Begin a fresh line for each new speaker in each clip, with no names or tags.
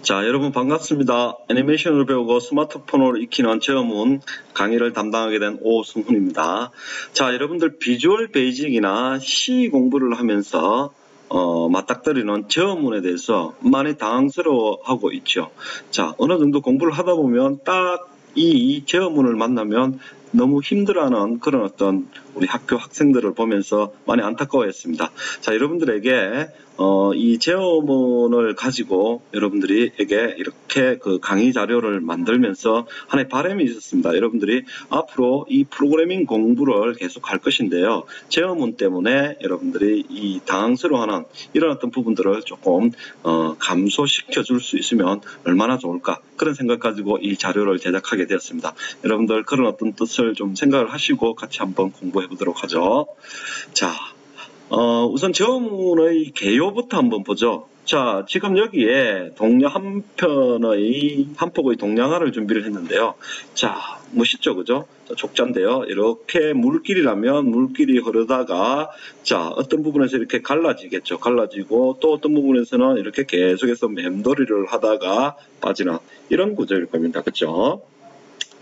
자, 여러분 반갑습니다. 애니메이션을 배우고 스마트폰으로 익히는 체험문 강의를 담당하게 된 오승훈입니다. 자, 여러분들 비주얼 베이직이나 C 공부를 하면서 맞닥뜨리는 체험문에 대해서 많이 당황스러워하고 있죠. 자, 어느 정도 공부를 하다 보면 딱 이 체험문을 만나면 너무 힘들어하는 그런 어떤 우리 학교 학생들을 보면서 많이 안타까워했습니다. 자, 여러분들에게 이 체험문을 가지고 여러분들에게 이렇게 그 강의 자료를 만들면서 하나의 바람이 있었습니다. 여러분들이 앞으로 이 프로그래밍 공부를 계속 할 것인데요. 체험문 때문에 여러분들이 이 당황스러워하는 이런 어떤 부분들을 조금 감소시켜 줄 수 있으면 얼마나 좋을까, 그런 생각 가지고 이 자료를 제작하게 되었습니다. 여러분들 그런 어떤 뜻을 좀 생각을 하시고 같이 한번 공부해 보도록 하죠. 자, 우선 체험문의 개요부터 한번 보죠. 자, 지금 여기에 동량 한 폭의 동량화를 준비를 했는데요. 자, 멋있죠, 그죠? 자, 족자인데요. 이렇게 물길이라면 물길이 흐르다가, 자, 어떤 부분에서 이렇게 갈라지겠죠. 갈라지고, 또 어떤 부분에서는 이렇게 계속해서 맴돌이를 하다가 빠지는 이런 구조일 겁니다. 그죠?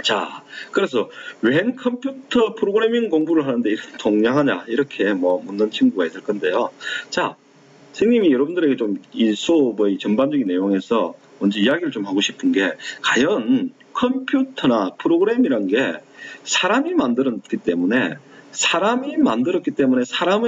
자, 그래서 웬 컴퓨터 프로그래밍 공부를 하는데 이렇게 동량하냐, 이렇게 묻는 친구가 있을 건데요. 자, 선생님이 여러분들에게 좀 이 수업의 전반적인 내용에서 먼저 이야기를 좀 하고 싶은 게, 과연 컴퓨터나 프로그램이란 게 사람이 만들었기 때문에 사람의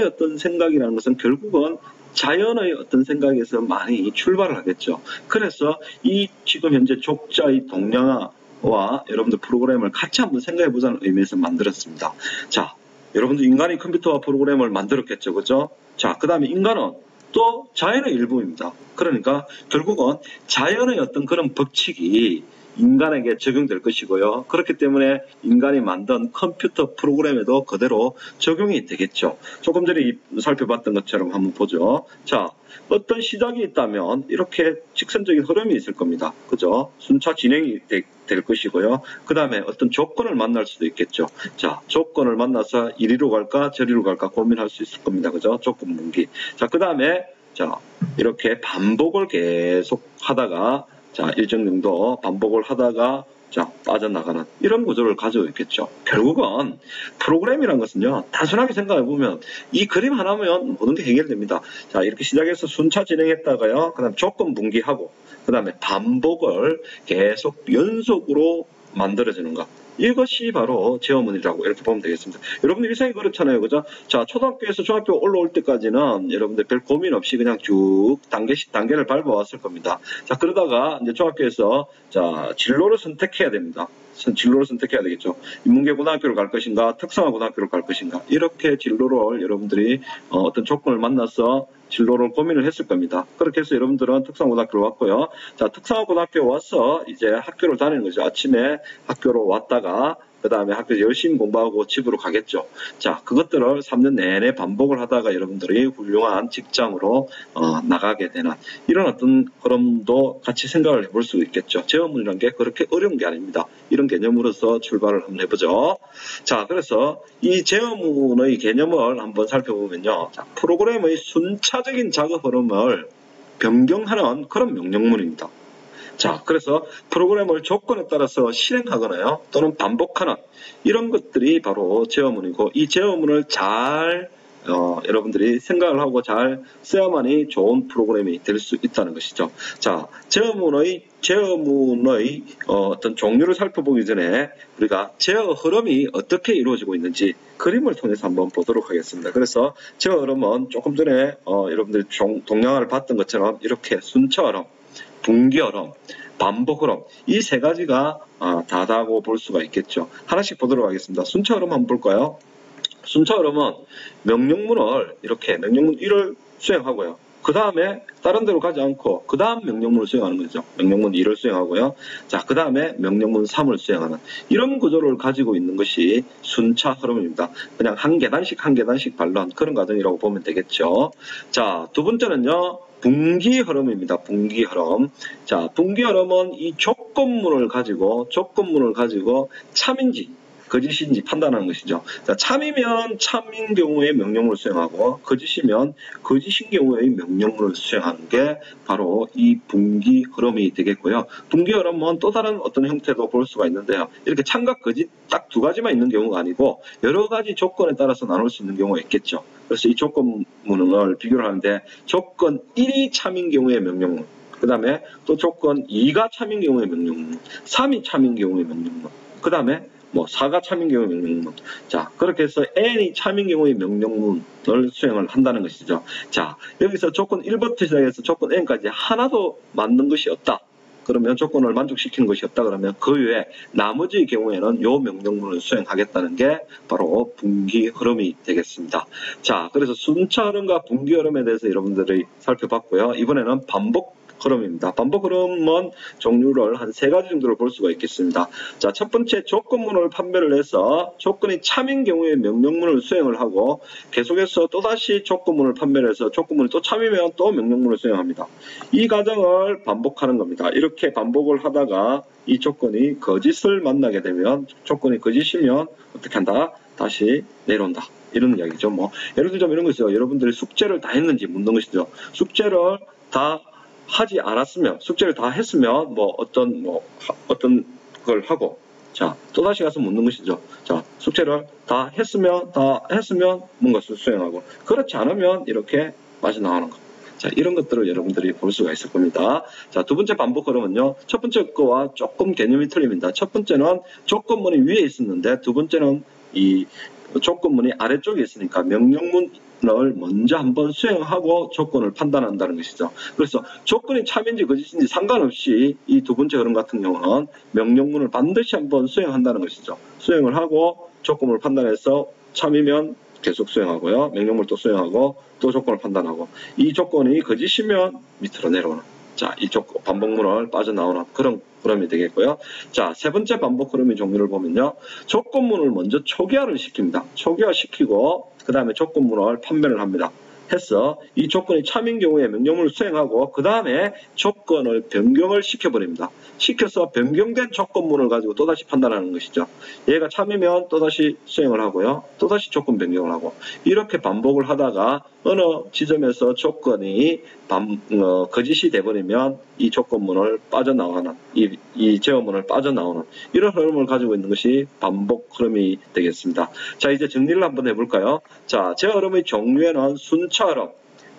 어떤 생각이라는 것은 결국은 자연의 어떤 생각에서 많이 출발을 하겠죠. 그래서 이 지금 현재 족자의 동량화와 여러분들 프로그램을 같이 한번 생각해 보자는 의미에서 만들었습니다. 자, 여러분들 인간이 컴퓨터와 프로그램을 만들었겠죠, 그죠? 자, 그 다음에 인간은 또 자연의 일부입니다. 그러니까 결국은 자연의 어떤 그런 법칙이 인간에게 적용될 것이고요. 그렇기 때문에 인간이 만든 컴퓨터 프로그램에도 그대로 적용이 되겠죠. 조금 전에 살펴봤던 것처럼 한번 보죠. 자, 어떤 시작이 있다면 이렇게 직선적인 흐름이 있을 겁니다. 그죠? 순차 진행이 될 것이고요. 그 다음에 어떤 조건을 만날 수도 있겠죠. 자, 조건을 만나서 이리로 갈까 저리로 갈까 고민할 수 있을 겁니다. 그죠? 조건 분기. 자, 그 다음에 자, 이렇게 반복을 계속 하다가, 자, 일정 정도 반복을 하다가, 자, 빠져나가는 이런 구조를 가지고 있겠죠. 결국은 프로그램이라는 것은요, 단순하게 생각해 보면 이 그림 하나면 모든 게 해결됩니다. 자, 이렇게 시작해서 순차 진행했다가요, 그 다음 조건 분기하고, 그 다음에 반복을 계속 연속으로 만들어지는 것, 이것이 바로 체험문이라고 이렇게 보면 되겠습니다. 여러분들 일상이 그렇잖아요, 그죠? 자, 초등학교에서 중학교 올라올 때까지는 여러분들 별 고민 없이 그냥 쭉 단계를 밟아왔을 겁니다. 자, 그러다가 이제 중학교에서 자, 진로를 선택해야 됩니다. 진로를 선택해야 되겠죠. 인문계 고등학교를 갈 것인가, 특성화 고등학교를 갈 것인가, 이렇게 진로를 여러분들이 어떤 조건을 만나서 진로를 고민을 했을 겁니다. 그렇게 해서 여러분들은 특성고등학교로 왔고요. 자, 특성고등학교 와서 이제 학교를 다니는 거죠. 아침에 학교로 왔다가 그 다음에 학교에서 열심히 공부하고 집으로 가겠죠. 자, 그것들을 3년 내내 반복을 하다가 여러분들이 훌륭한 직장으로 나가게 되는 이런 어떤 그럼도 같이 생각을 해볼 수 있겠죠. 체험문이라는 게 그렇게 어려운 게 아닙니다. 이런 개념으로서 출발을 한번 해보죠. 자, 그래서 이 체험문의 개념을 한번 살펴보면요. 자, 프로그램의 순차적인 작업 흐름을 변경하는 그런 명령문입니다. 자, 그래서 프로그램을 조건에 따라서 실행하거나요, 또는 반복하는 이런 것들이 바로 제어문이고, 이 제어문을 잘 여러분들이 생각을 하고 잘 써야만이 좋은 프로그램이 될 수 있다는 것이죠. 자, 제어문의 어떤 종류를 살펴보기 전에 우리가 제어 흐름이 어떻게 이루어지고 있는지 그림을 통해서 한번 보도록 하겠습니다. 그래서 제어 흐름은 조금 전에 여러분들이 동영상을 봤던 것처럼 이렇게 순차 흐름, 분기 흐름, 반복 흐름, 이 세 가지가 다다고 볼 수가 있겠죠. 하나씩 보도록 하겠습니다. 순차 흐름 한번 볼까요? 순차 흐름은 명령문을 이렇게 명령문 1을 수행하고요. 그 다음에 다른 데로 가지 않고 그 다음 명령문을 수행하는 거죠. 명령문 2를 수행하고요. 자, 그 다음에 명령문 3을 수행하는 이런 구조를 가지고 있는 것이 순차 흐름입니다. 그냥 한 계단씩 밟는 그런 과정이라고 보면 되겠죠. 자, 두 번째는요, 분기 흐름입니다. 분기 흐름. 자, 분기 흐름은 이 조건문을 가지고 참인지 거짓인지 판단하는 것이죠. 자, 참이면 참인 경우에 명령문을 수행하고 거짓이면 거짓인 경우에 명령문을 수행하는 게 바로 이 분기 흐름이 되겠고요. 분기 흐름은 또 다른 어떤 형태도 볼 수가 있는데요. 이렇게 참과 거짓 딱 두 가지만 있는 경우가 아니고 여러 가지 조건에 따라서 나눌 수 있는 경우가 있겠죠. 그래서 이 조건문을 비교를 하는데 조건 1이 참인 경우에 명령문, 그 다음에 또 조건 2가 참인 경우에 명령문, 3이 참인 경우에 명령문, 그 다음에 뭐 4가 참인 경우에 명령문. 자, 그렇게 해서 n이 참인 경우에 명령문을 수행을 한다는 것이죠. 자, 여기서 조건 1부터 시작해서 조건 n까지 하나도 맞는 것이 없다. 그러면 조건을 만족시키는 것이 없다 그러면 그 외에 나머지 경우에는 요 명령문을 수행하겠다는 게 바로 분기 흐름이 되겠습니다. 자, 그래서 순차 흐름과 분기 흐름에 대해서 여러분들이 살펴봤고요. 이번에는 반복 흐름입니다. 반복 흐름은 종류를 한 3가지 정도로 볼 수가 있겠습니다. 자, 첫 번째 조건문을 판별을 해서 조건이 참인 경우에 명령문을 수행을 하고 계속해서 또다시 조건문을 판별해서 조건문이 또 참이면 또 명령문을 수행합니다. 이 과정을 반복하는 겁니다. 이렇게 반복을 하다가 이 조건이 거짓을 만나게 되면 조건이 거짓이면 어떻게 한다? 다시 내려온다. 이런 이야기죠. 뭐 예를 들자면 이런 것이죠. 여러분들이 숙제를 다 했는지 묻는 것이죠. 숙제를 다 하지 않았으면, 숙제를 다 했으면, 어떤 걸 하고, 자, 또다시 가서 묻는 것이죠. 자, 숙제를 다 했으면 뭔가 수행하고, 그렇지 않으면 이렇게 빠져나가는 것. 자, 이런 것들을 여러분들이 볼 수가 있을 겁니다. 자, 두 번째 반복 흐름은요, 첫 번째 거와 조금 개념이 틀립니다. 첫 번째는 조건문이 위에 있었는데, 두 번째는 이 조건문이 아래쪽에 있으니까 명령문을 먼저 한번 수행하고 조건을 판단한다는 것이죠. 그래서 조건이 참인지 거짓인지 상관없이 이 두 번째 흐름 같은 경우는 명령문을 반드시 한번 수행한다는 것이죠. 수행을 하고 조건을 판단해서 참이면 계속 수행하고요. 명령문을 또 수행하고 또 조건을 판단하고 이 조건이 거짓이면 밑으로 내려오는, 자, 이 반복문을 빠져나오는 그런 흐름이 되겠고요. 자, 세 번째 반복 흐름의 종류를 보면요. 조건문을 먼저 초기화를 시킵니다. 초기화시키고 그 다음에 조건문을 판별을 합니다. 해서 이 조건이 참인 경우에 명령문을 수행하고 그 다음에 조건을 변경을 시켜버립니다. 시켜서 변경된 조건문을 가지고 또다시 판단하는 것이죠. 얘가 참이면 또다시 수행을 하고요. 또다시 조건 변경을 하고 이렇게 반복을 하다가 어느 지점에서 조건이 거짓이 돼버리면 이 조건문을 빠져나가는 이 제어문을 빠져나오는 이런 흐름을 가지고 있는 것이 반복 흐름이 되겠습니다. 자, 이제 정리를 한번 해볼까요? 자, 제어 흐름의 종류에는 순차 흐름,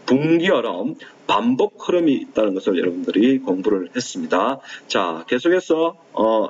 분기 흐름, 반복 흐름이 있다는 것을 여러분들이 공부를 했습니다. 자, 계속해서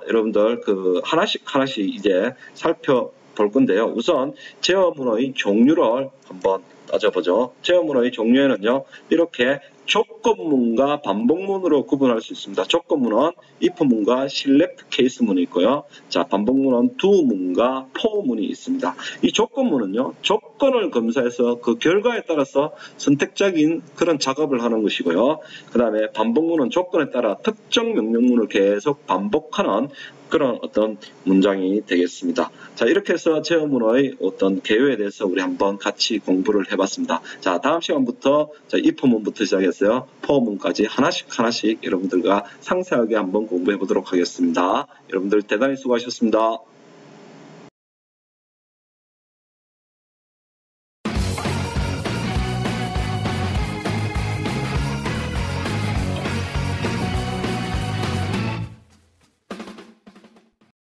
여러분들 하나씩 이제 살펴볼 건데요. 우선 제어문의 종류를 한번 따져보죠. 제어문의 종류에는요, 이렇게 조건문과 반복문으로 구분할 수 있습니다. 조건문은 if문과 select case문이 있고요. 자, 반복문은 do문과 for문이 있습니다. 이 조건문은요, 조건을 검사해서 그 결과에 따라서 선택적인 그런 작업을 하는 것이고요. 그 다음에 반복문은 조건에 따라 특정 명령문을 계속 반복하는 그런 어떤 문장이 되겠습니다. 자, 이렇게 해서 제어문의 어떤 개요에 대해서 우리 한번 같이 공부를 해봤습니다. 자, 다음 시간부터 if문부터 시작해서요, for문까지 하나씩 여러분들과 상세하게 한번 공부해 보도록 하겠습니다. 여러분들 대단히 수고하셨습니다.